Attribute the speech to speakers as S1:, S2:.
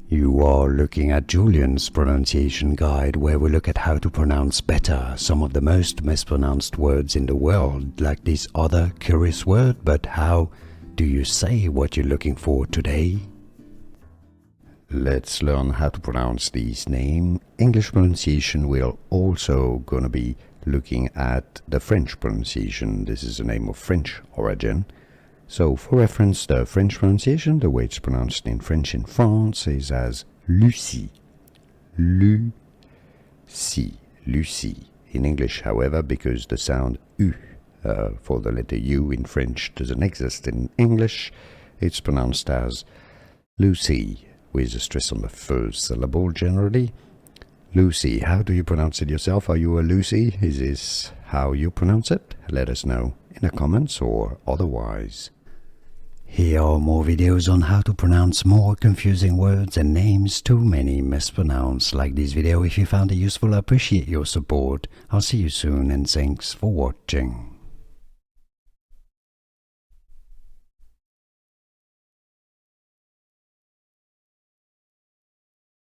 S1: You are looking at Julian's pronunciation guide, where we look at how to pronounce better some of the most mispronounced words in the world, like this other curious word. But how do you say what you're looking for today? Let's learn how to pronounce these names. English pronunciation, we're also gonna be looking at the French pronunciation. This is a name of French origin. So for reference, the French pronunciation, the way it's pronounced in French in France, is as Lucie. Lucie. Lucie. In English, however, because the sound U for the letter U in French doesn't exist in English, it's pronounced as Lucie, with a stress on the first syllable generally. Lucie, how do you pronounce it yourself? Are you a Lucie? Is this how you pronounce it? Let us know in the comments or otherwise. Here are more videos on how to pronounce more confusing words and names too many mispronounced. Like this video if you found it useful. I appreciate your support. I'll see you soon and thanks for watching.